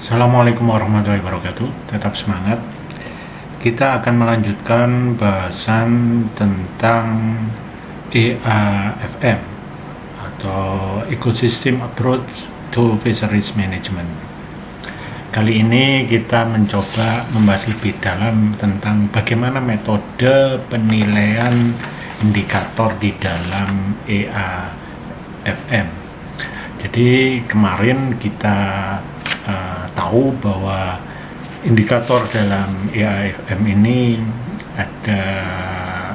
Assalamualaikum warahmatullahi wabarakatuh. Tetap semangat. Kita akan melanjutkan bahasan tentang EAFM atau Ecosystem Approach to Fisheries Management. Kali ini kita mencoba membahas lebih dalam tentang bagaimana metode penilaian indikator di dalam EAFM. Jadi kemarin kita tahu bahwa indikator dalam EAFM ini ada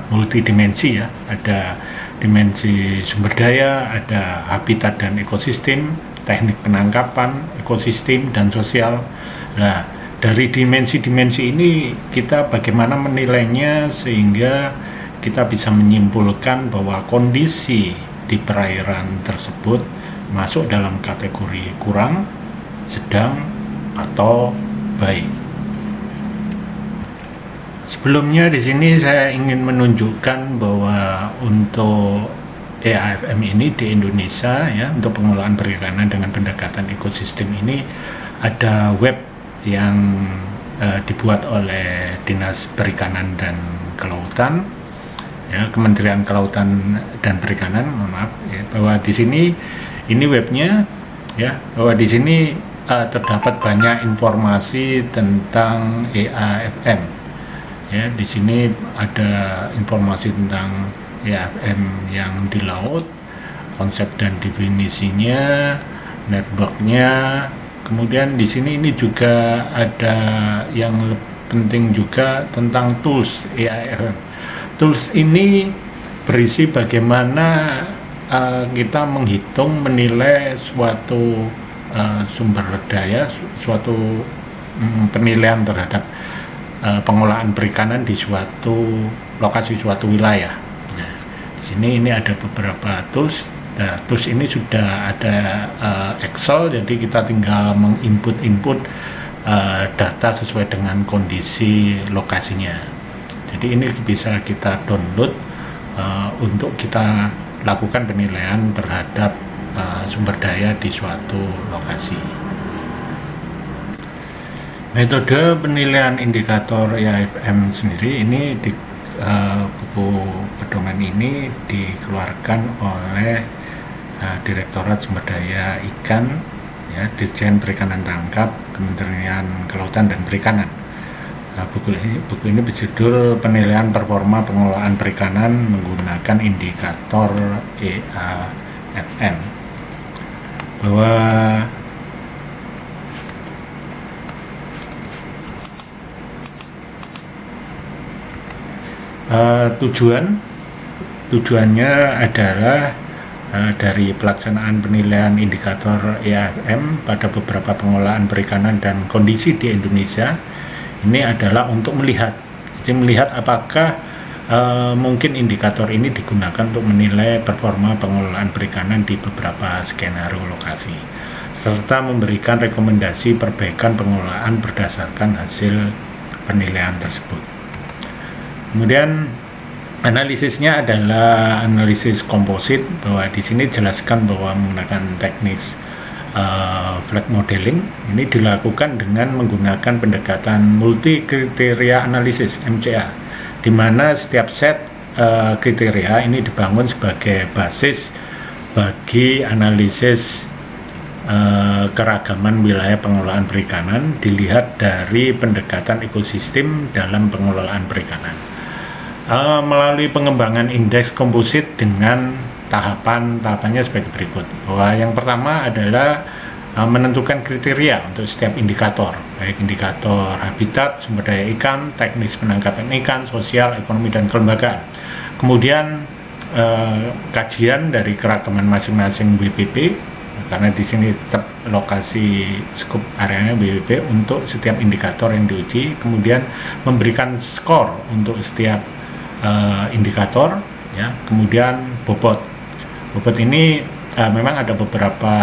multidimensi ya, ada dimensi sumber daya, ada habitat dan ekosistem, teknik penangkapan, ekosistem dan sosial. Nah, dari dimensi-dimensi ini kita bagaimana menilainya sehingga kita bisa menyimpulkan bahwa kondisi di perairan tersebut masuk dalam kategori kurang, sedang, atau baik. Sebelumnya di sini saya ingin menunjukkan bahwa untuk EAFM ini di Indonesia ya, untuk pengelolaan perikanan dengan pendekatan ekosistem ini ada web yang dibuat oleh Dinas Perikanan dan Kelautan ya, Kementerian Kelautan dan Perikanan, maaf ya, bahwa di sini ini webnya ya, bahwa di sini terdapat banyak informasi tentang EAFM. Ya, di sini ada informasi tentang EAFM yang di laut, konsep dan definisinya, networknya. Kemudian di sini ini juga ada yang penting juga tentang tools EAFM. Tools ini berisi bagaimana kita menghitung, menilai suatu sumber daya, suatu penilaian terhadap pengolahan perikanan di suatu lokasi, suatu wilayah. Nah, di sini ini ada beberapa tools. Nah, tools ini sudah ada Excel, jadi kita tinggal menginput data sesuai dengan kondisi lokasinya. Jadi ini bisa kita download untuk kita lakukan penilaian terhadap sumber daya di suatu lokasi. Metode penilaian indikator EAFM sendiri ini di buku pedoman ini dikeluarkan oleh Direktorat Sumber Daya Ikan ya, Dirjen Perikanan Tangkap, Kementerian Kelautan dan Perikanan. Buku ini berjudul Penilaian Performa Pengelolaan Perikanan Menggunakan Indikator EAFM. Bahwa tujuannya adalah dari pelaksanaan penilaian indikator EAFM pada beberapa pengolahan perikanan dan kondisi di Indonesia ini adalah untuk melihat apakah mungkin indikator ini digunakan untuk menilai performa pengelolaan perikanan di beberapa skenario lokasi, serta memberikan rekomendasi perbaikan pengelolaan berdasarkan hasil penilaian tersebut. Kemudian analisisnya adalah analisis komposit, bahwa di sini jelaskan bahwa menggunakan teknis flag modeling ini dilakukan dengan menggunakan pendekatan multi kriteria analisis MCA, di mana setiap set kriteria ini dibangun sebagai basis bagi analisis keragaman wilayah pengelolaan perikanan dilihat dari pendekatan ekosistem dalam pengelolaan perikanan melalui pengembangan indeks komposit dengan tahapannya sebagai berikut. Bahwa yang pertama adalah menentukan kriteria untuk setiap indikator, baik indikator habitat, sumber daya ikan, teknis penangkapan ikan, sosial, ekonomi, dan kelembagaan. Kemudian kajian dari keragaman masing-masing WPP, karena di sini tetap lokasi skop areanya WPP untuk setiap indikator yang diuji. Kemudian memberikan skor untuk setiap indikator, ya. Kemudian bobot ini memang ada beberapa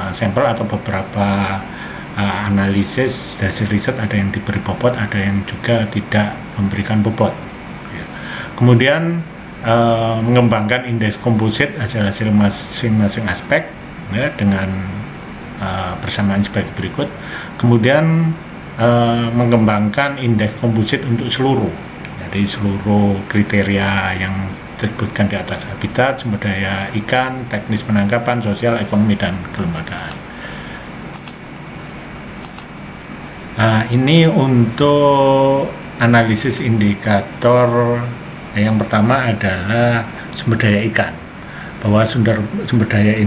sampel atau beberapa analisis hasil riset, ada yang diberi bobot, ada yang juga tidak memberikan bobot. Kemudian mengembangkan indeks komposit hasil-hasil masing-masing aspek ya, dengan bersamaan sebagai berikut. Kemudian mengembangkan indeks komposit untuk seluruh, jadi seluruh kriteria yang disebutkan di atas: habitat, sumber daya ikan, teknis penangkapan, sosial, ekonomi, dan kelembagaan. Nah, ini untuk analisis indikator. Yang pertama adalah sumber daya ikan, bahwa sumber daya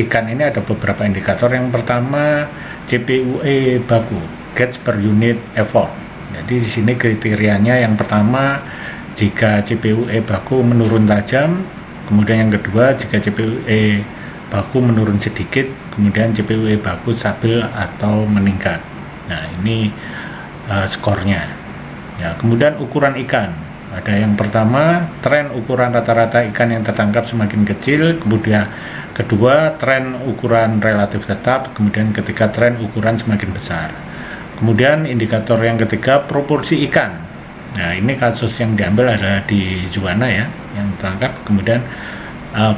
ikan ini ada beberapa indikator. Yang pertama CPUE baku, catch per unit effort. Jadi di sini kriterianya yang pertama, jika CPUE baku menurun tajam, kemudian yang kedua jika CPUE baku menurun sedikit, kemudian CPUE baku stabil atau meningkat. Nah, ini skornya. Ya, kemudian ukuran ikan. Ada yang pertama, tren ukuran rata-rata ikan yang tertangkap semakin kecil, kemudian kedua, tren ukuran relatif tetap, kemudian ketiga, tren ukuran semakin besar. Kemudian indikator yang ketiga, proporsi ikan. Nah, ini kasus yang diambil ada di Juwana ya, yang tertangkap. Kemudian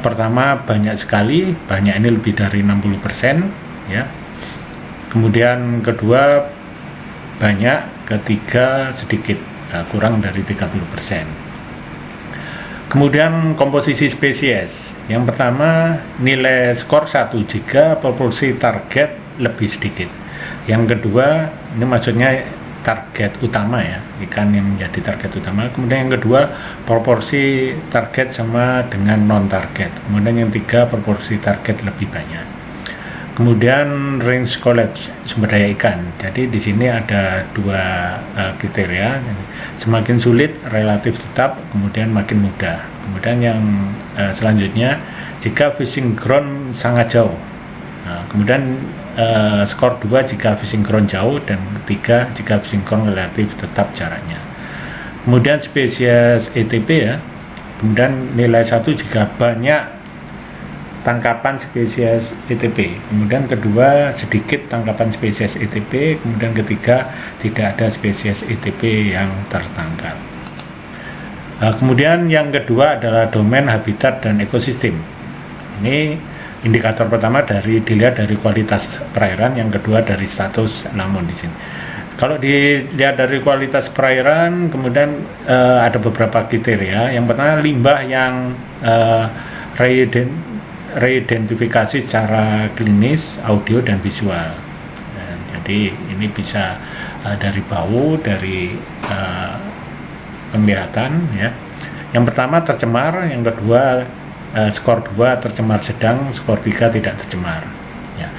pertama banyak sekali, banyak ini lebih dari 60% ya. Kemudian kedua banyak, ketiga sedikit, kurang dari 30%. Kemudian komposisi spesies. Yang pertama nilai skor 1 jika proporsi target lebih sedikit. Yang kedua, ini maksudnya target utama ya, ikan yang menjadi target utama. Kemudian yang kedua, proporsi target sama dengan non target. Kemudian yang tiga, proporsi target lebih banyak. Kemudian range collapse, sumber daya ikan. Jadi di sini ada dua kriteria, semakin sulit relatif tetap, kemudian makin mudah. Kemudian yang selanjutnya, jika fishing ground sangat jauh. Nah, kemudian skor 2 jika fishing ground jauh, dan ketiga jika fishing ground relatif tetap jaraknya. Kemudian spesies ETP ya. Kemudian nilai 1 jika banyak tangkapan spesies ETP, kemudian kedua sedikit tangkapan spesies ETP, kemudian ketiga tidak ada spesies ETP yang tertangkap. Kemudian yang kedua adalah domain, habitat, dan ekosistem. Ini indikator pertama dilihat dari kualitas perairan, yang kedua dari status lamun di sini. Kalau dilihat dari kualitas perairan, kemudian ada beberapa kriteria. Yang pertama, limbah yang reidentifikasi secara klinis, audio, dan visual. Nah, jadi ini bisa dari bau, dari penglihatan ya. Yang pertama tercemar, yang kedua skor 2 tercemar sedang, skor 3 tidak tercemar ya.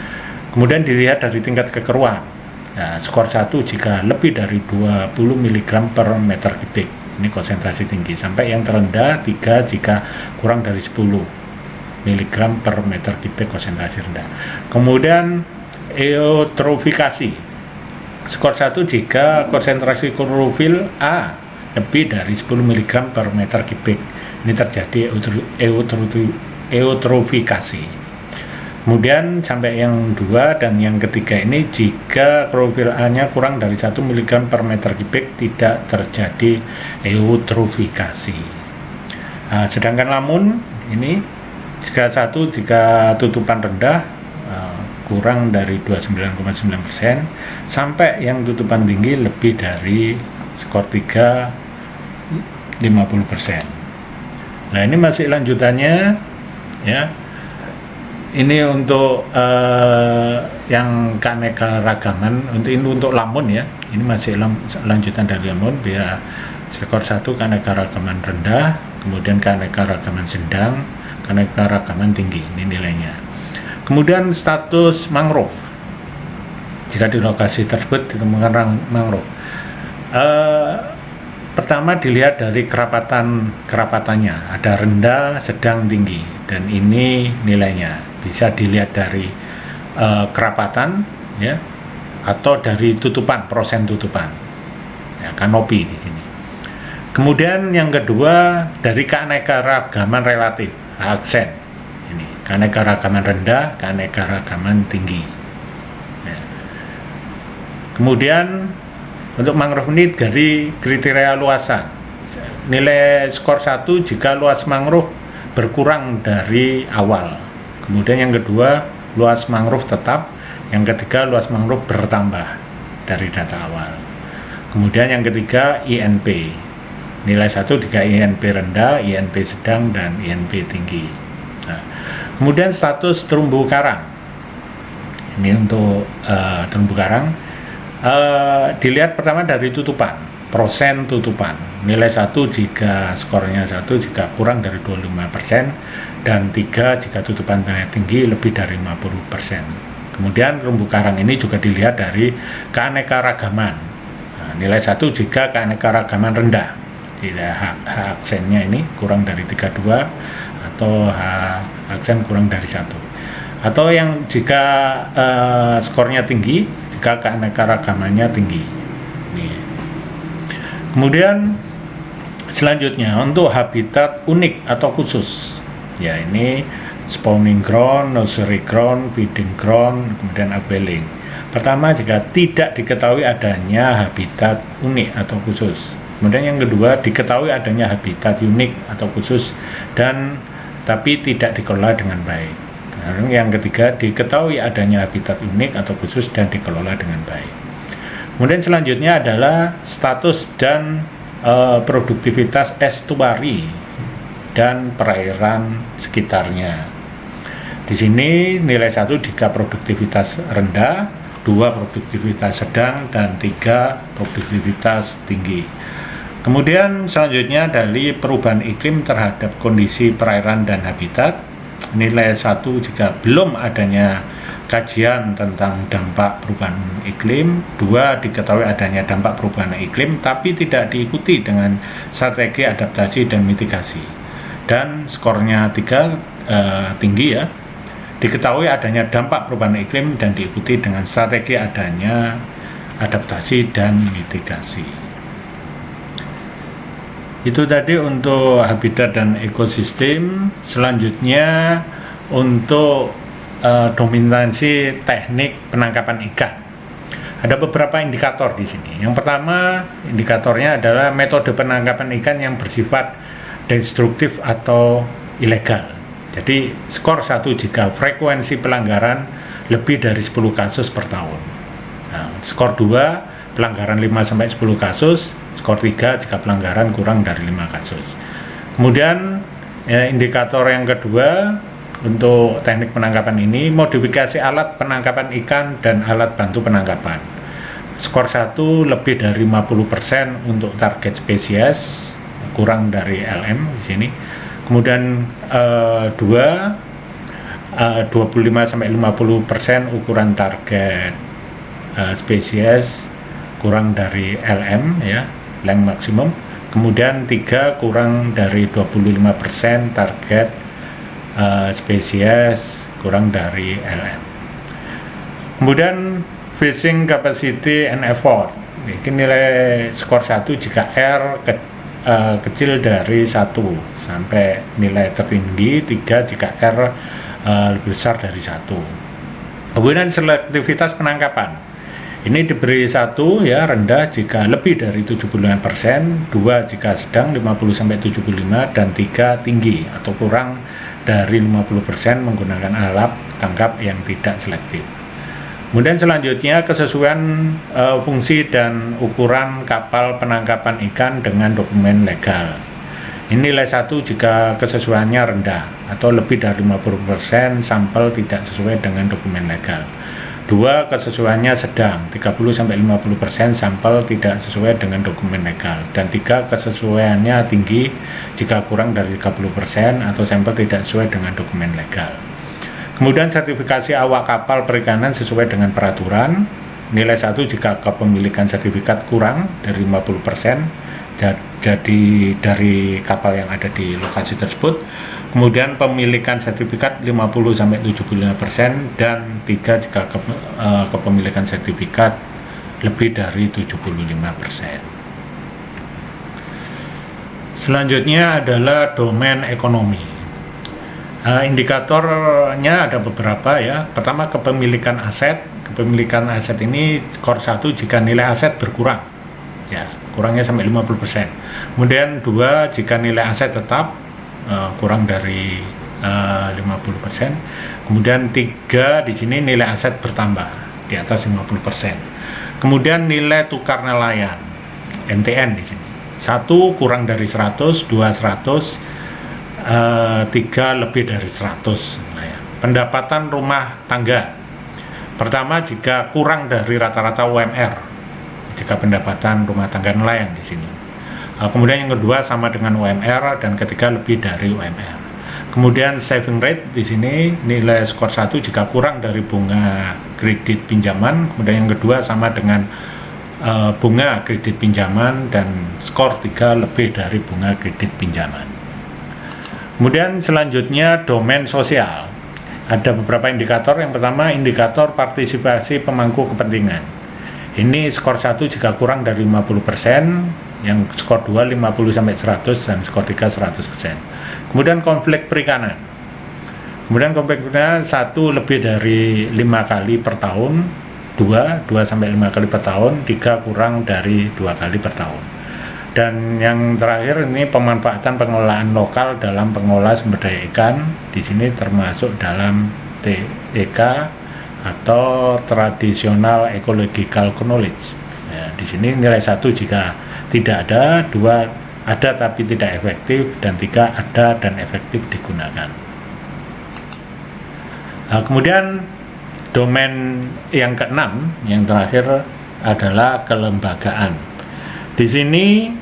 Kemudian dilihat dari tingkat kekeruan. Nah, skor 1 jika lebih dari 20 mg per meter kubik, ini konsentrasi tinggi, sampai yang terendah 3 jika kurang dari 10 mg per meter kubik, konsentrasi rendah. Kemudian eutrofikasi, skor 1 jika konsentrasi klorofil A lebih dari 10 mg per meter kubik, ini terjadi eutrofikasi. Kemudian sampai yang 2 dan yang ketiga ini, jika klorofil A nya kurang dari 1 mg per meter kubik, tidak terjadi eutrofikasi. Nah, sedangkan lamun ini jika tutupan rendah kurang dari 29,9%, sampai yang tutupan tinggi lebih dari skor 3 50%. Nah, ini masih lanjutannya ya. Ini untuk yang keanekaragaman, untuk lamun ya. Ini masih lanjutan dari lamun, biar skor 1 keanekaragaman rendah, kemudian keanekaragaman sedang, keanekaragaman tinggi, ini nilainya. Kemudian status mangrove, jika di lokasi tersebut ditemukan mangrove. Pertama dilihat dari kerapatannya, ada rendah, sedang, tinggi, dan ini nilainya bisa dilihat dari kerapatan ya, atau dari tutupan, prosen tutupan ya, kanopi di sini. Kemudian yang kedua dari keanekaragaman relatif, aksen ini keanekaragaman rendah, keanekaragaman tinggi ya. Kemudian untuk mangrove ini dari kriteria luasan, nilai skor 1 jika luas mangrove berkurang dari awal. Kemudian yang kedua, luas mangrove tetap, Yang ketiga, luas mangrove bertambah dari data awal. Kemudian yang ketiga, INP. Nilai 1 jika INP rendah, INP sedang, dan INP tinggi. Nah, kemudian status terumbu karang. Ini untuk terumbu karang. Dilihat pertama dari tutupan, persen tutupan. Nilai 1 jika skornya 1 jika kurang dari 25%, dan 3 jika tutupannya tinggi lebih dari 50%. Kemudian terumbu karang ini juga dilihat dari keanekaragaman. Nah, nilai 1 jika keanekaragaman rendah, tidak H aksennya ini kurang dari 32, atau H aksen kurang dari 1. Atau yang jika skornya tinggi, jika keanekaragamannya tinggi. Ini. Kemudian selanjutnya untuk habitat unik atau khusus, ya ini spawning ground, nursery ground, feeding ground, kemudian upwelling. Pertama, jika tidak diketahui adanya habitat unik atau khusus. Kemudian yang kedua, diketahui adanya habitat unik atau khusus dan tapi tidak dikelola dengan baik. Dan yang ketiga, diketahui adanya habitat unik atau khusus dan dikelola dengan baik. Kemudian selanjutnya adalah status dan produktivitas estuari dan perairan sekitarnya. Di sini nilai 1 jika produktivitas rendah, 2 produktivitas sedang, dan 3 produktivitas tinggi. Kemudian selanjutnya dari perubahan iklim terhadap kondisi perairan dan habitat. Nilai 1 jika belum adanya kajian tentang dampak perubahan iklim, 2 diketahui adanya dampak perubahan iklim tapi tidak diikuti dengan strategi adaptasi dan mitigasi. Dan skornya 3 tinggi ya, diketahui adanya dampak perubahan iklim dan diikuti dengan strategi adanya adaptasi dan mitigasi. Itu tadi untuk habitat dan ekosistem. Selanjutnya untuk dominansi teknik penangkapan ikan. Ada beberapa indikator di sini. Yang pertama, indikatornya adalah metode penangkapan ikan yang bersifat destruktif atau ilegal. Jadi skor 1 jika frekuensi pelanggaran lebih dari 10 kasus per tahun. Nah, skor 2 pelanggaran 5-10 kasus, skor 3 jika pelanggaran kurang dari 5 kasus. Kemudian indikator yang kedua untuk teknik penangkapan ini, modifikasi alat penangkapan ikan dan alat bantu penangkapan. Skor 1 lebih dari 50% untuk target spesies, kurang dari LM di sini. Kemudian 25-50% ukuran target spesies kurang dari LM ya, length maksimum. Kemudian 3 kurang dari 25% target spesies kurang dari LM. Kemudian fishing capacity and effort. Ini nilai skor 1 jika R kecil dari 1 sampai nilai tertinggi 3 jika R lebih besar dari 1. Kemudian selektivitas penangkapan. Ini diberi 1 ya, rendah jika lebih dari 75%, 2 jika sedang 50-75, dan 3 tinggi atau kurang dari 50% menggunakan alat tangkap yang tidak selektif. Kemudian selanjutnya kesesuaian fungsi dan ukuran kapal penangkapan ikan dengan dokumen legal. Ini nilai 1 jika kesesuaiannya rendah atau lebih dari 50% sampel tidak sesuai dengan dokumen legal. 2 kesesuaiannya sedang, 30-50% sampel tidak sesuai dengan dokumen legal. Dan 3 kesesuaiannya tinggi jika kurang dari 30% atau sampel tidak sesuai dengan dokumen legal. Kemudian sertifikasi awak kapal perikanan sesuai dengan peraturan. Nilai 1 jika kepemilikan sertifikat kurang dari 50% jadi dari kapal yang ada di lokasi tersebut. Kemudian pemilikan sertifikat 50-75% dan 3 jika kepemilikan sertifikat lebih dari 75%. Selanjutnya adalah domain ekonomi. Indikatornya ada beberapa ya. Pertama, kepemilikan aset. Kepemilikan aset ini skor 1 jika nilai aset berkurang. Ya, kurangnya sampai 50%. Kemudian 2 jika nilai aset tetap kurang dari 50%. Kemudian 3 di sini nilai aset bertambah di atas 50%. Kemudian nilai tukar nelayan NTN di sini 1 kurang dari 100, 2 100, 3 lebih dari 100. Pendapatan rumah tangga pertama jika kurang dari rata-rata UMR, jika pendapatan rumah tangga nelayan di sini. Kemudian yang kedua sama dengan UMR, dan ketiga lebih dari UMR. Kemudian saving rate di sini nilai skor 1 jika kurang dari bunga kredit pinjaman. Kemudian yang kedua sama dengan bunga kredit pinjaman, dan skor 3 lebih dari bunga kredit pinjaman. Kemudian selanjutnya domain sosial. Ada beberapa indikator. Yang pertama indikator partisipasi pemangku kepentingan. Ini skor 1 jika kurang dari 50%, yang skor 2 50-100, dan skor 3 100%. Kemudian konflik perikanan. Kemudian konflik perikanan 1 lebih dari 5 kali per tahun, 2 sampai 5 kali per tahun, 3 kurang dari 2 kali per tahun. Dan yang terakhir ini pemanfaatan pengelolaan lokal dalam pengelola sumber daya ikan. Di sini termasuk dalam TEK atau traditional ecological knowledge. Ya, di sini nilai 1 jika tidak ada, 2 ada tapi tidak efektif, dan 3 ada dan efektif digunakan. Kemudian domain yang keenam, yang terakhir adalah kelembagaan. Di sini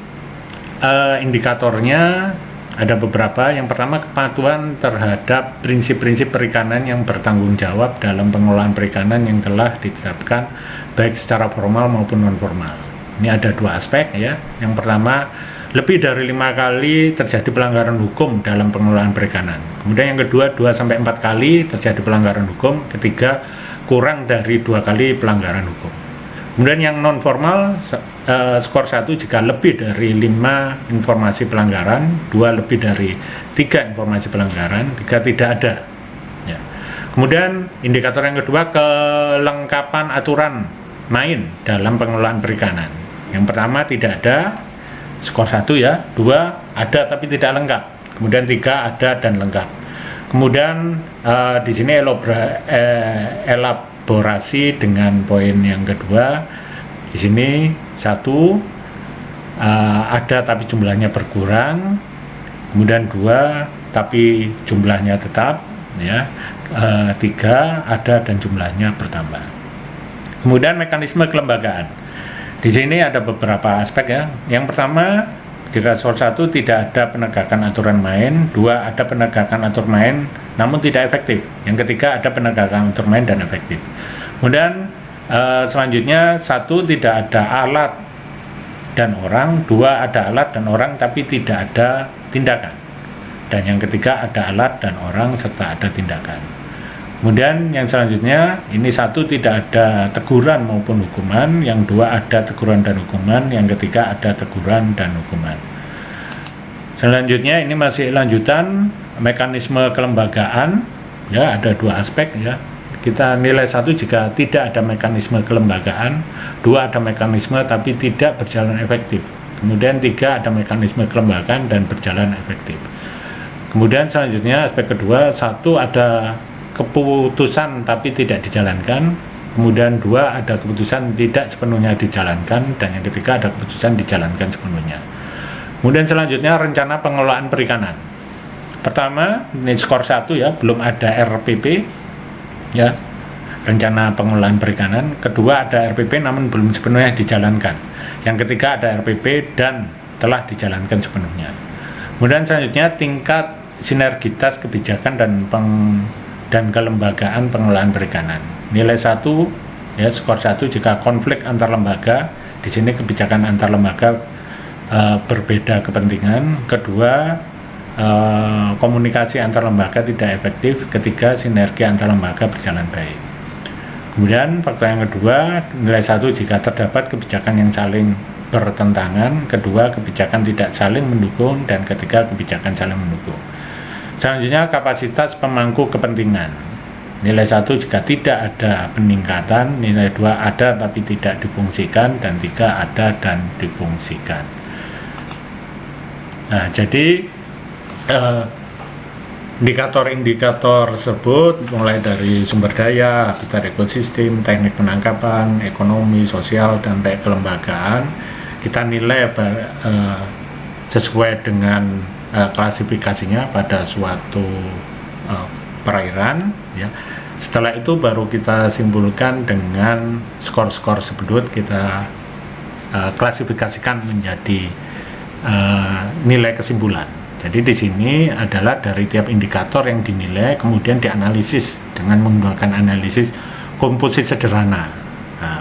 indikatornya ada beberapa. Yang pertama kepatuhan terhadap prinsip-prinsip perikanan yang bertanggung jawab dalam pengelolaan perikanan yang telah ditetapkan baik secara formal maupun non formal. Ini ada 2 aspek ya. Yang pertama lebih dari 5 kali terjadi pelanggaran hukum dalam pengelolaan perikanan. Kemudian yang kedua 2-4 kali terjadi pelanggaran hukum. Ketiga kurang dari 2 kali pelanggaran hukum. Kemudian yang non formal skor 1 jika lebih dari 5 informasi pelanggaran, 2 lebih dari 3 informasi pelanggaran, 3 tidak ada. Ya. Kemudian indikator yang kedua kelengkapan aturan main dalam pengelolaan perikanan. Yang pertama tidak ada, skor 1 ya, 2 ada tapi tidak lengkap, kemudian 3 ada dan lengkap. Kemudian di sini elaborasi dengan poin yang kedua. Di sini 1 ada tapi jumlahnya berkurang, kemudian 2 tapi jumlahnya tetap, ya. 3 ada dan jumlahnya bertambah. Kemudian mekanisme kelembagaan. Di sini ada beberapa aspek ya. Yang pertama, jika skor 1 tidak ada penegakan aturan main, 2 ada penegakan aturan main namun tidak efektif. Yang ketiga ada penegakan aturan main dan efektif. Kemudian selanjutnya 1 tidak ada alat dan orang, 2 ada alat dan orang tapi tidak ada tindakan. Dan yang ketiga ada alat dan orang serta ada tindakan. Kemudian yang selanjutnya ini 1 tidak ada teguran maupun hukuman, yang 2 ada teguran dan hukuman, yang ketiga ada teguran dan hukuman. Selanjutnya ini masih lanjutan mekanisme kelembagaan, ya ada 2 aspek ya. Kita nilai 1 jika tidak ada mekanisme kelembagaan, 2 ada mekanisme tapi tidak berjalan efektif. Kemudian 3 ada mekanisme kelembagaan dan berjalan efektif. Kemudian selanjutnya aspek kedua, 1 ada keputusan tapi tidak dijalankan, kemudian 2 ada keputusan tidak sepenuhnya dijalankan, dan yang ketiga ada keputusan dijalankan sepenuhnya. Kemudian selanjutnya rencana pengelolaan perikanan. Pertama ini skor 1 ya, belum ada RPP ya, rencana pengelolaan perikanan. Kedua ada RPP namun belum sepenuhnya dijalankan. Yang ketiga ada RPP dan telah dijalankan sepenuhnya. Kemudian selanjutnya tingkat sinergitas kebijakan dan kelembagaan pengelolaan perikanan. Nilai 1 ya, skor 1 jika konflik antar lembaga. Di sini kebijakan antar lembaga berbeda kepentingan. Kedua, komunikasi antar lembaga tidak efektif. Ketiga, sinergi antar lembaga berjalan baik. Kemudian faktor yang kedua, nilai 1 jika terdapat kebijakan yang saling bertentangan. Kedua, kebijakan tidak saling mendukung, dan ketiga, kebijakan saling mendukung. Selanjutnya kapasitas pemangku kepentingan. Nilai 1 jika tidak ada peningkatan, nilai 2 ada tapi tidak difungsikan, dan 3 ada dan difungsikan. Nah, jadi Indikator-indikator tersebut mulai dari sumber daya, habitat ekosistem, teknik penangkapan, ekonomi, sosial, dan teknik kelembagaan kita nilai sesuai dengan klasifikasinya pada suatu perairan ya. Setelah itu baru kita simpulkan dengan skor-skor tersebut kita klasifikasikan menjadi nilai kesimpulan. Jadi di sini adalah dari tiap indikator yang dinilai kemudian dianalisis dengan menggunakan analisis komposit sederhana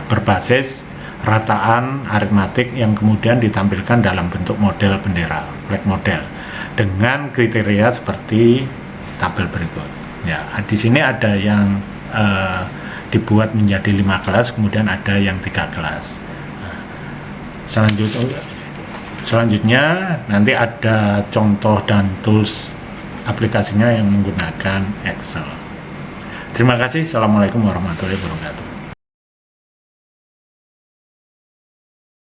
berbasis rataan aritmatik yang kemudian ditampilkan dalam bentuk model bendera, flag model dengan kriteria seperti tabel berikut. Ya, di sini ada yang dibuat menjadi 5 kelas, kemudian ada yang 3 kelas. Selanjutnya nanti ada contoh dan tools aplikasinya yang menggunakan Excel. Terima kasih. Assalamualaikum warahmatullahi wabarakatuh.